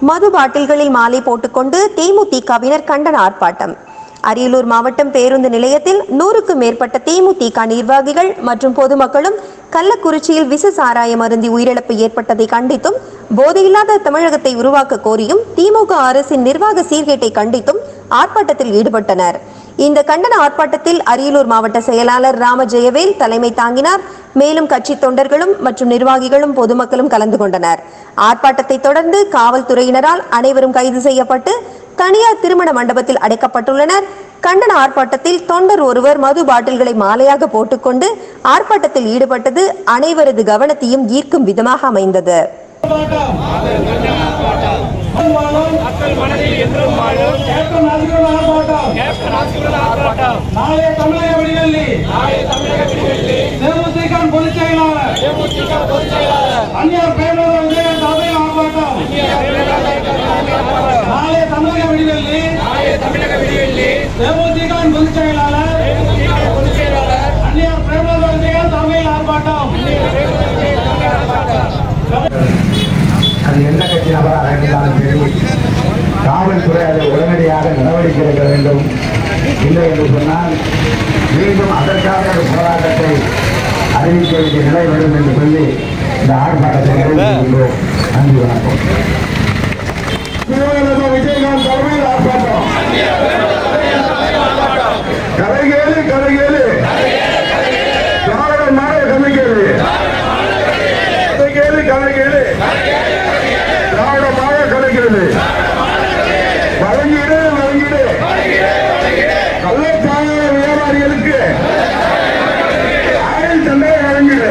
மது பாட்டில்களில் மாலை போட்டுக்கொண்டு தேமுதிகவினர் கண்டன ஆர்ப்பாட்டம். அரியலூர் மாவட்டம் பேருந்து நிலையத்தில் 100க்கும் மேற்பட்ட தேமுதிக நிர்வாகிகள் மற்றும் பொதுமக்களும் கள்ளக்குறிச்சியில் விச சாராயம் அருந்தி உயிரிழப்பு ஏற்பட்டதை கண்டித்தும், போதையில்லாத தமிழகத்தை உருவாக்க கோரியும், திமுக அரசின் நிர்வாக சீர்கேட்டை கண்டித்தும் ஆர்ப்பாட்டத்தில் ஈடுபட்டனர். இந்த கண்டன ஆர்ப்பாட்டத்தில் அரியலூர் மாவட்ட செயலாளர் ராமஜெயவேல் தலைமை தாங்கினார். மேலும் கட்சி தொண்டர்களும் மற்றும் நிர்வாகிகளும் பொதுமக்களும் கலந்து கொண்டனர். ஆர்ப்பாட்டத்தை தொடர்ந்து காவல்துறையினரால் அனைவரும் கைது செய்யப்பட்டு தனியார் திருமண மண்டபத்தில் அடைக்கப்பட்டுள்ளனர். கண்டன ஆர்ப்பாட்டத்தில் தொண்டர் ஒருவர் மது பாட்டில்களை மாலையாக போட்டுக்கொண்டு ஆர்ப்பாட்டத்தில் ஈடுபட்டது அனைவரது கவனத்தையும் ஈர்க்கும் விதமாக அமைந்தது. அது என்ன கட்சி நபராக இருந்தாலும் சரி, காவல்துறை அதை உடனடியாக நடவடிக்கை எடுக்க வேண்டும். இல்லை என்று சொன்னால் மீண்டும் அதற்காக ஒரு போராட்டத்தை அறிவிக்க வேண்டிய நிலை வரும் என்று சொல்லி இந்த ஆர்ப்பாட்டத்தை நிறைவேற்றுகின்றோம். நன்றி, வணக்கம். விஜயகாந்த் தலைமையில் ஆர்ப்பாட்டம். கலைகேளு கலைகேளு திராவிட மாநில கலைகேளு கலைகேளு கலைகேளு திராவிட மாநில கலைகேளு வழங்கிடு வழங்கிடு கள்ளச்சாராய வியாபாரிகளுக்கு ஆயுள் தண்டனை வழங்கிடு.